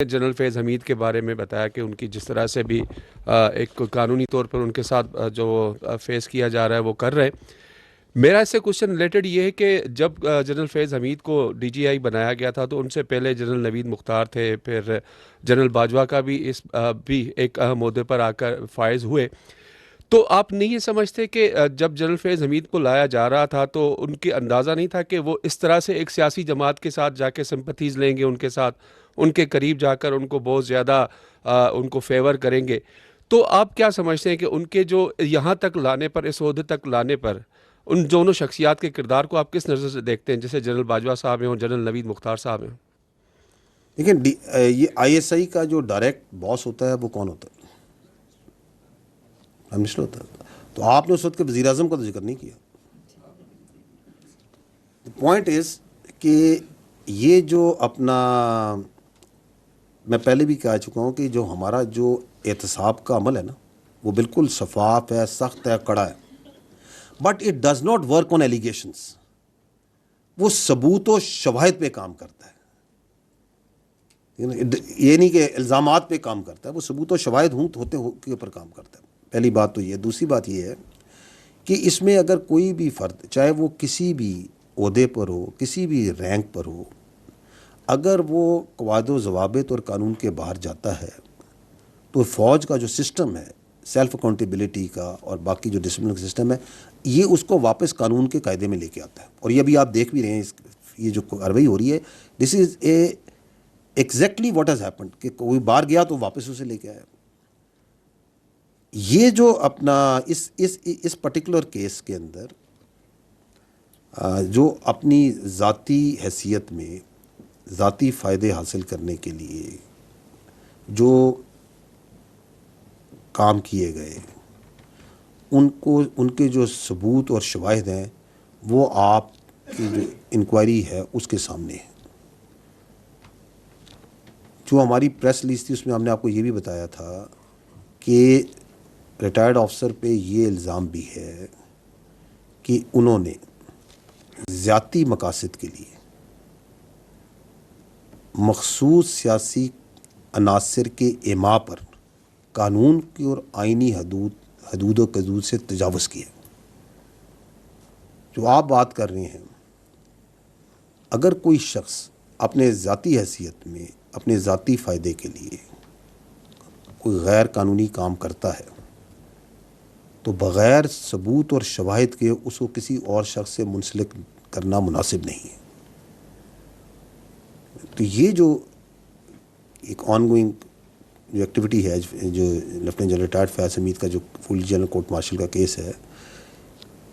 General فیض حمید کے بارے میں بتایا کہ ان کی جس طرح سے بھی ایک قانونی طور پر ان کے ساتھ جو فیس کیا جا رہا ہے وہ کر رہے ہیں۔ میرا اس سے کوشچن ریلیٹڈ یہ ہے کہ جب جنرل فیض حمید کو ڈی جی آئی بنایا گیا تھا تو ان سے پہلے جنرل نوید مختار تھے، پھر جنرل باجوہ کا بھی ایک اہم عہدے پر آ کر فائز ہوئے۔ تو آپ نہیں یہ سمجھتے کہ جب جنرل فیض حمید کو لایا جا رہا تھا تو ان کے اندازہ نہیں تھا کہ وہ اس طرح سے ایک سیاسی جماعت کے ساتھ جا کے سمپتھیز لیں گے، ان کے ساتھ ان کے قریب جا کر ان کو بہت زیادہ ان کو فیور کریں گے؟ تو آپ کیا سمجھتے ہیں کہ ان کے جو یہاں تک لانے پر، اس عہدے تک لانے پر، ان دونوں شخصیات کے کردار کو آپ کس نظر سے دیکھتے ہیں، جیسے جنرل باجوہ صاحب ہیں اور جنرل نوید مختار صاحب ہیں؟ دیکھیں، یہ آئی ایس آئی کا جو ڈائریکٹ باس ہوتا ہے وہ کون ہوتا ہے؟ پرائم منسٹر ہوتا ہے۔ تو آپ نے اس وقت کے وزیر اعظم کا تو ذکر نہیں کیا۔ پوائنٹ از کہ یہ جو اپنا، میں پہلے بھی کہہ چکا ہوں کہ جو ہمارا جو احتساب کا عمل ہے نا، وہ بالکل شفاف ہے، سخت ہے، کڑا ہے، but it does not work on allegations. وہ ثبوت و شواہد پہ کام کرتا ہے، یہ نہیں کہ الزامات پہ کام کرتا ہے، وہ ثبوت و شواہد ہوتے کے اوپر کام کرتا ہے۔ پہلی بات تو یہ۔ دوسری بات یہ ہے کہ اس میں اگر کوئی بھی فرد، چاہے وہ کسی بھی عہدے پر ہو، کسی بھی رینک پر ہو، اگر وہ قواعد و ضوابط اور قانون کے باہر جاتا ہے تو فوج کا جو سسٹم ہے سیلف اکاؤنٹیبلٹی کا اور باقی جو ڈسپلن کا سسٹم ہے، یہ اس کو واپس قانون کے قاعدے میں لے کے آتا ہے۔ اور یہ بھی آپ دیکھ بھی رہے ہیں، یہ جو کارروائی ہو رہی ہے، this is a exactly what has happened, کہ کوئی باہر گیا تو واپس اسے لے کے آیا۔ یہ جو اپنا اس پرٹیکولر کیس کے اندر جو اپنی ذاتی حیثیت میں ذاتی فائدے حاصل کرنے کے لیے جو کام کیے گئے، ان کے جو ثبوت اور شواہد ہیں وہ آپ کی جو انکوائری ہے اس کے سامنے ہے۔ جو ہماری پریس ریلیز تھی اس میں ہم نے آپ کو یہ بھی بتایا تھا کہ ریٹائرڈ آفیسر پہ یہ الزام بھی ہے کہ انہوں نے ذاتی مقاصد کے لیے مخصوص سیاسی عناصر کے اعماء پر قانون کی اور آئینی حدود و حدود سے تجاوز کیا۔ جو آپ بات کر رہے ہیں، اگر کوئی شخص اپنے ذاتی حیثیت میں اپنے ذاتی فائدے کے لیے کوئی غیر قانونی کام کرتا ہے تو بغیر ثبوت اور شواہد کے اس کو کسی اور شخص سے منسلک کرنا مناسب نہیں ہے۔ تو یہ جو ایک آن گوئنگ جو ایکٹیویٹی ہے، جو لیفٹیننٹ جنرل ریٹائرڈ فیض حمید کا جو فل جنرل کورٹ مارشل کا کیس ہے،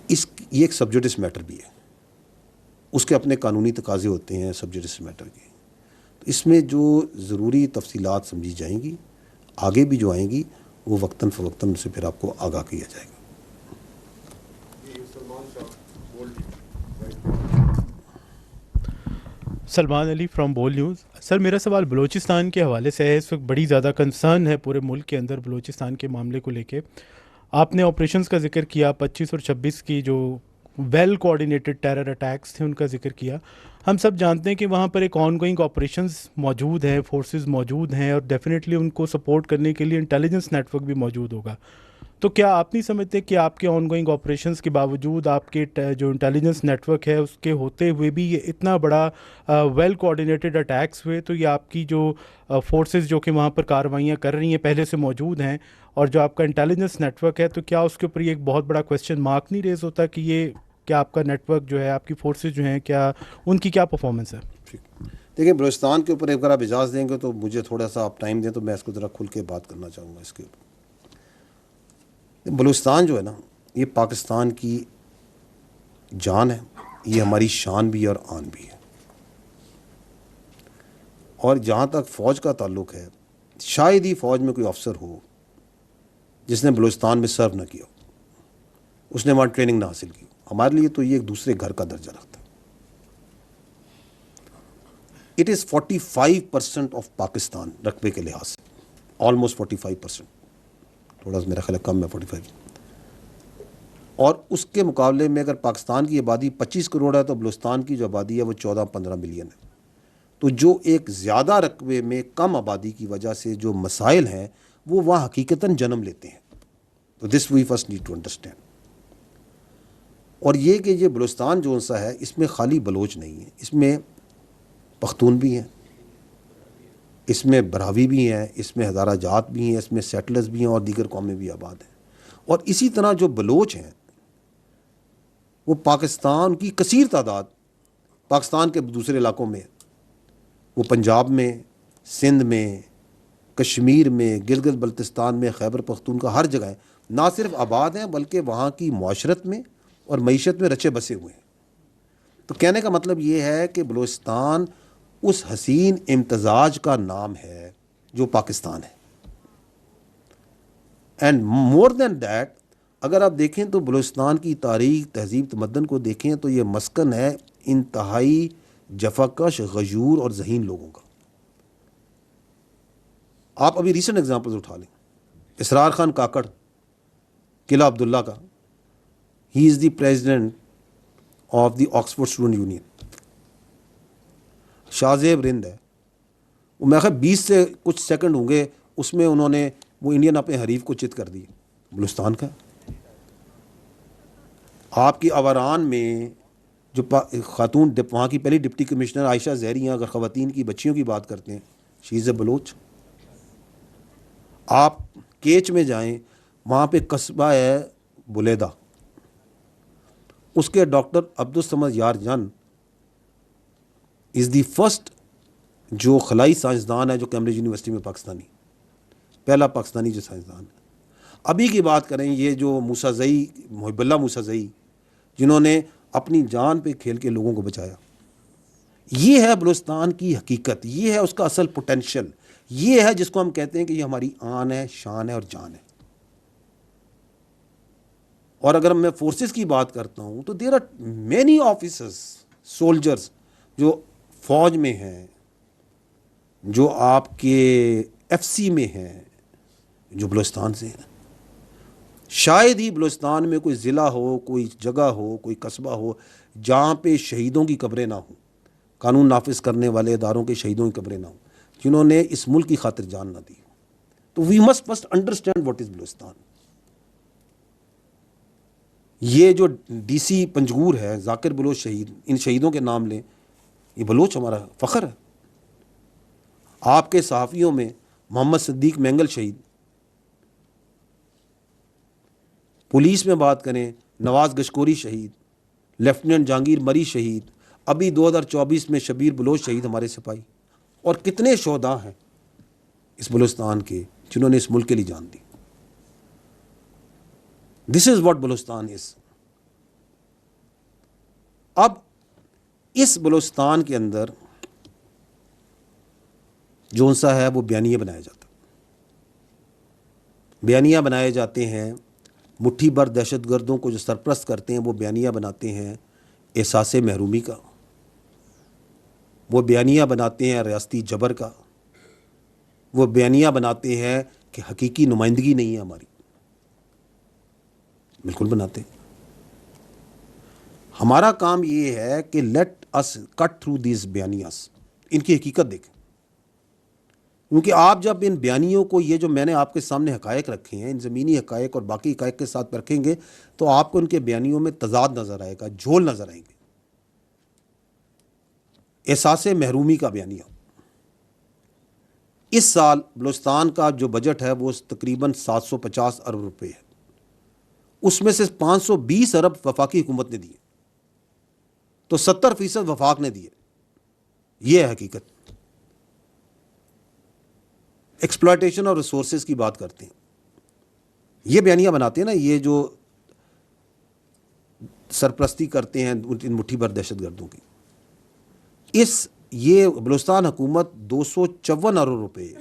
یہ ایک سب جوڈس میٹر بھی ہے، اس کے اپنے قانونی تقاضے ہوتے ہیں سب جوڈس میٹر کے۔ تو اس میں جو ضروری تفصیلات سمجھی جائیں گی، آگے بھی جو آئیں گی، وہ وقتاً فوقتاً سے پھر آپ کو آگاہ کیا جائے گا۔ سلمان علی فرام بول نیوز۔ سر، میرا سوال بلوچستان کے حوالے سے ہے۔ اس وقت بڑی زیادہ کنسرن ہے پورے ملک کے اندر بلوچستان کے معاملے کو لے کے۔ آپ نے آپریشنز کا ذکر کیا، 25 اور 26 کی جو ویل کوآرڈینیٹڈ ٹیرر اٹیکس تھے ان کا ذکر کیا۔ ہم سب جانتے ہیں کہ وہاں پر ایک آن گوئنگ آپریشنز موجود ہیں، فورسز موجود ہیں، اور ڈیفینیٹلی ان کو سپورٹ کرنے کے لیے انٹیلیجنس نیٹ ورک بھی موجود ہوگا۔ تو کیا آپ نہیں سمجھتے کہ آپ کے آن گوئنگ آپریشنز کے باوجود آپ کے جو انٹیلیجنس نیٹ ورک ہے اس کے ہوتے ہوئے بھی یہ اتنا بڑا ویل کوآرڈینیٹڈ اٹیکس ہوئے، تو یہ آپ کی جو فورسز جو کہ وہاں پر کارروائیاں کر رہی ہیں پہلے سے موجود ہیں، اور جو آپ کا انٹیلیجنس نیٹ ورک ہے، تو کیا اس کے اوپر یہ ایک بہت بڑا کویسچن مارک نہیں ریز ہوتا کہ یہ کیا آپ کا نیٹ ورک جو ہے، آپ کی فورسز جو ہیں، کیا ان کی کیا پرفارمنس ہے؟ دیکھیں، بلوچستان کے اوپر اگر آپ اجازت دیں گے تو مجھے تھوڑا سا آپ ٹائم دیں تو میں اس کو ذرا کھل کے بات کرنا چاہوں گا اس کے اوپر۔ بلوچستان جو ہے نا، یہ پاکستان کی جان ہے، یہ ہماری شان بھی ہے اور آن بھی ہے۔ اور جہاں تک فوج کا تعلق ہے، شاید ہی فوج میں کوئی افسر ہو جس نے بلوچستان میں سرو نہ کیا ہو، اس نے وہاں ٹریننگ نہ حاصل کی۔ ہمارے لیے تو یہ ایک دوسرے گھر کا درجہ رکھتا ہے۔ اٹ از 45% آف پاکستان رقبے کے لحاظ سے، آلموسٹ 45%، تھوڑا سا میرا خیال ہے کم ہے 45۔ اور اس کے مقابلے میں اگر پاکستان کی آبادی 25 کروڑ ہے تو بلوچستان کی جو آبادی ہے وہ 14-15 ملین ہے۔ تو جو ایک زیادہ رقبے میں کم آبادی کی وجہ سے جو مسائل ہیں وہ وہاں حقیقتاً جنم لیتے ہیں. تو this we first need to understand. اور یہ کہ یہ بلوچستان جو سا ہے اس میں خالی بلوچ نہیں ہے، اس میں پختون بھی ہیں، اس میں براہوی بھی ہیں، اس میں ہزارہ جات بھی ہیں، اس میں سیٹلرز بھی ہیں اور دیگر قومیں بھی آباد ہیں. اور اسی طرح جو بلوچ ہیں وہ پاکستان کی کثیر تعداد پاکستان کے دوسرے علاقوں میں، وہ پنجاب میں، سندھ میں، کشمیر میں، گلگت بلتستان میں، خیبر پختونخوا، ہر جگہ ہیں. نہ صرف آباد ہیں بلکہ وہاں کی معاشرت میں اور معیشت میں رچے بسے ہوئے ہیں. تو کہنے کا مطلب یہ ہے کہ بلوچستان اس حسین امتزاج کا نام ہے جو پاکستان ہے. اینڈ مور دین دیٹ، اگر آپ دیکھیں تو بلوچستان کی تاریخ، تہذیب، تمدن کو دیکھیں تو یہ مسکن ہے انتہائی جفاکش، غیور اور ذہین لوگوں کا. آپ ابھی ریسنٹ ایگزامپلز اٹھا لیں، اسرار خان کاکڑ، قلعہ عبداللہ کا، he is the president of the Oxford Student Union. Shahzeb Rind ہے، وہ میں خیال 20 سے کچھ سیکنڈ ہوں گے اس میں انہوں نے وہ انڈین اپنے حریف کو چت کر دی، بلوچستان کا. آپ کی آوران میں جو خاتون وہاں کی پہلی ڈپٹی کمشنر عائشہ زہری ہیں، اگر خواتین کی بچیوں کی بات کرتے ہیں، شی از اے بلوچ. آپ کیچ میں جائیں، وہاں پہ قصبہ ہے بلیدہ، اس کے ڈاکٹر عبدالصمد یار جان از دی فرسٹ جو خلائی سائنسدان ہے جو کیمبرج یونیورسٹی میں پاکستانی، پہلا پاکستانی جو سائنسدان ہے. ابھی کی بات کریں، یہ جو موسیٰ محب اللہ موسیٰ جنہوں نے اپنی جان پہ کھیل کے لوگوں کو بچایا. یہ ہے بلوچستان کی حقیقت، یہ ہے اس کا اصل پوٹینشل، یہ ہے جس کو ہم کہتے ہیں کہ یہ ہماری آن ہے، شان ہے اور جان ہے. اور اگر میں فورسز کی بات کرتا ہوں تو there are many officers, soldiers جو فوج میں ہیں، جو آپ کے ایف سی میں ہیں، جو بلوچستان سے ہیں. شاید ہی بلوچستان میں کوئی ضلع ہو، کوئی جگہ ہو، کوئی قصبہ ہو جہاں پہ شہیدوں کی قبریں نہ ہوں، قانون نافذ کرنے والے اداروں کے شہیدوں کی قبریں نہ ہوں، جنہوں نے اس ملک کی خاطر جان نہ دی. تو we must first understand what is Balochistan. یہ جو ڈی سی پنجگور ہے، ذاکر بلوچ شہید، ان شہیدوں کے نام لیں، یہ بلوچ ہمارا فخر ہے. آپ کے صحافیوں میں محمد صدیق مینگل شہید، پولیس میں بات کریں نواز گشکوری شہید، لیفٹیننٹ جہانگیر مری شہید، ابھی 2024 میں شبیر بلوچ شہید ہمارے سپاہی. اور کتنے شہداء ہیں اس بلوچستان کے جنہوں نے اس ملک کے لیے جان دی. دس از واٹ بلوچستان از. اب اس بلوچستان کے اندر جو سا ہے وہ بیانیے بنایا جاتا، بیانیہ بنائے جاتے ہیں. مٹھی بھر دہشت گردوں کو جو سرپرست کرتے ہیں وہ بیانیہ بناتے ہیں احساس محرومی کا، وہ بیانیہ بناتے ہیں ریاستی جبر کا، وہ بیانیہ بناتے ہیں کہ حقیقی نمائندگی نہیں ہے ہماری. بالکل بناتے ہیں. ہمارا کام یہ ہے کہ let us cut through these بیانیاز، ان کی حقیقت دیکھیں. کیونکہ آپ جب ان بیانیوں کو، یہ جو میں نے آپ کے سامنے حقائق رکھے ہیں، ان زمینی حقائق اور باقی حقائق کے ساتھ رکھیں گے تو آپ کو ان کے بیانیوں میں تضاد نظر آئے گا، جھول نظر آئیں گے. احساس محرومی کا بیانیہ، اس سال بلوچستان کا جو بجٹ ہے وہ تقریباً 750 ارب روپے ہے. اس میں سے 520 ارب وفاقی حکومت نے دیے، تو 70% وفاق نے دیے. یہ ہے حقیقت. ایکسپلائٹیشن اور ریسورسز کی بات کرتے ہیں، یہ بیانیہ بناتے ہیں نا، یہ جو سرپرستی کرتے ہیں ان مٹھی بھر دہشت گردوں کی. یہ بلوچستان حکومت 254 ارب روپے